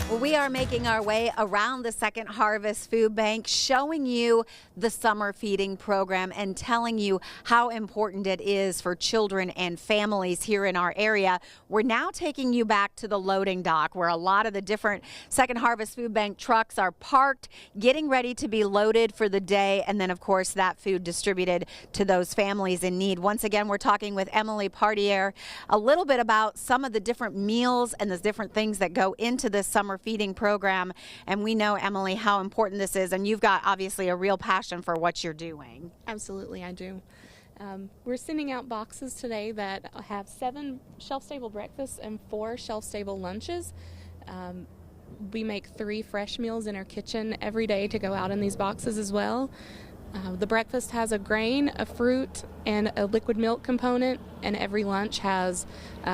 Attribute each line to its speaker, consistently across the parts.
Speaker 1: Well, we are making our way around the Second Harvest Food Bank, showing you the summer feeding program and telling you how important it is for children and families here in our area. We're now taking you back to the loading dock where a lot of the different Second Harvest Food Bank trucks are parked, getting ready to be loaded for the day, and then, of course, that food distributed to those families in need. Once again, we're talking with Emily Partier a little bit about some of the different meals and the different things that go into this summer feeding program. And we know, Emily, how important this is, and you've got obviously a real passion for what you're doing.
Speaker 2: Absolutely, I do. We're sending out boxes today that have 7 shelf-stable breakfasts and 4 shelf-stable lunches. We make 3 fresh meals in our kitchen every day to go out in these boxes as well. The breakfast has a grain, a fruit, and a liquid milk component, and every lunch has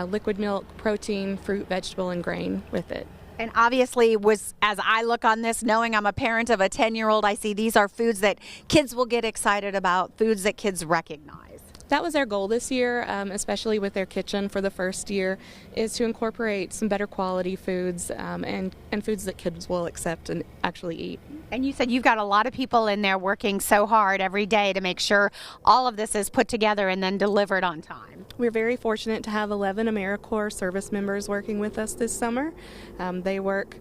Speaker 2: liquid milk, protein, fruit, vegetable, and grain with it.
Speaker 1: And obviously, as I look on this, knowing I'm a parent of a 10-year-old, I see these are foods that kids will get excited about, foods that kids recognize.
Speaker 2: That was our goal this year, especially with their kitchen for the first year, is to incorporate some better quality foods and foods that kids will accept and actually eat.
Speaker 1: And you said you've got a lot of people in there working so hard every day to make sure all of this is put together and then delivered on time.
Speaker 2: We're very fortunate to have 11 AmeriCorps service members working with us this summer. They work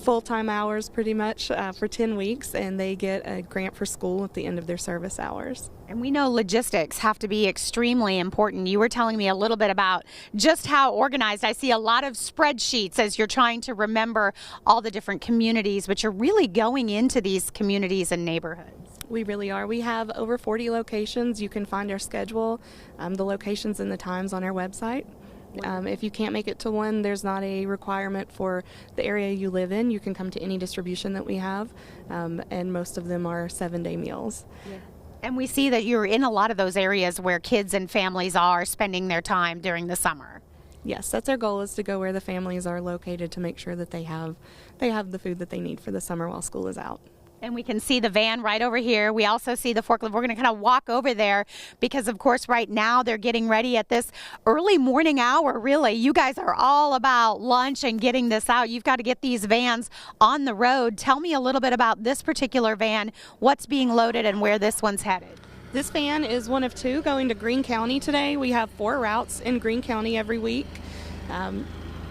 Speaker 2: full-time hours pretty much for 10 weeks, and they get a grant for school at the end of their service hours.
Speaker 1: And we know logistics have to be extremely important. You were telling me a little bit about just how organized. I see a lot of spreadsheets as you're trying to remember all the different communities, but you're really going into these communities and neighborhoods.
Speaker 2: We really are. We have over 40 locations. You can find our schedule, the locations and the times on our website. If you can't make it to one, there's not a requirement for the area you live in. You can come to any distribution that we have, and most of them are 7-day meals.
Speaker 1: Yeah. And we see that you're in a lot of those areas where kids and families are spending their time during the summer.
Speaker 2: Yes, that's our goal, is to go where the families are located to make sure that they have the food that they need for the summer while school is out.
Speaker 1: And we can see the van right over here. We also see the forklift. We're going to kind of walk over there because, of course, right now they're getting ready at this early morning hour, really. You guys are all about lunch and getting this out. You've got to get these vans on the road. Tell me a little bit about this particular van, what's being loaded and where this one's headed.
Speaker 2: This van is one of 2 going to Greene County today. We have 4 routes in Greene County every week.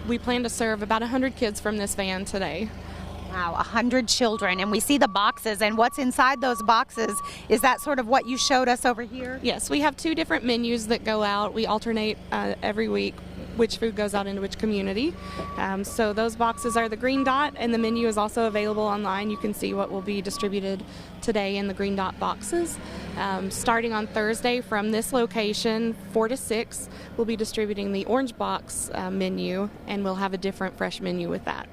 Speaker 2: We plan to serve about 100 kids from this van today.
Speaker 1: Wow, 100 children, and we see the boxes, and what's inside those boxes, is that sort of what you showed us over here?
Speaker 2: Yes, we have 2 different menus that go out. We alternate every week which food goes out into which community. So those boxes are the Green Dot, and the menu is also available online. You can see what will be distributed today in the Green Dot boxes. Starting on Thursday from this location, 4 to 6, we'll be distributing the Orange Box menu, and we'll have a different fresh menu with that.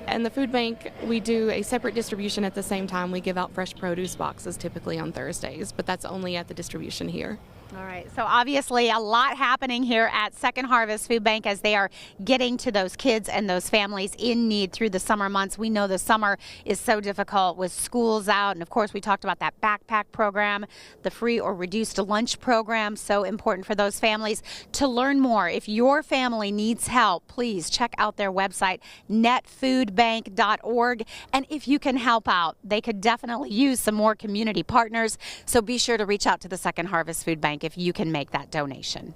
Speaker 2: And the food bank, we do a separate distribution at the same time. We give out fresh produce boxes typically on Thursdays, but that's only at the distribution here.
Speaker 1: All right, so obviously a lot happening here at Second Harvest Food Bank as they are getting to those kids and those families in need through the summer months. We know the summer is so difficult with schools out, and of course we talked about that backpack program, the free or reduced lunch program, so important for those families. To learn more, if your family needs help, please check out their website, netfoodbank.org, and if you can help out, they could definitely use some more community partners, so be sure to reach out to the Second Harvest Food Bank if you can make that donation.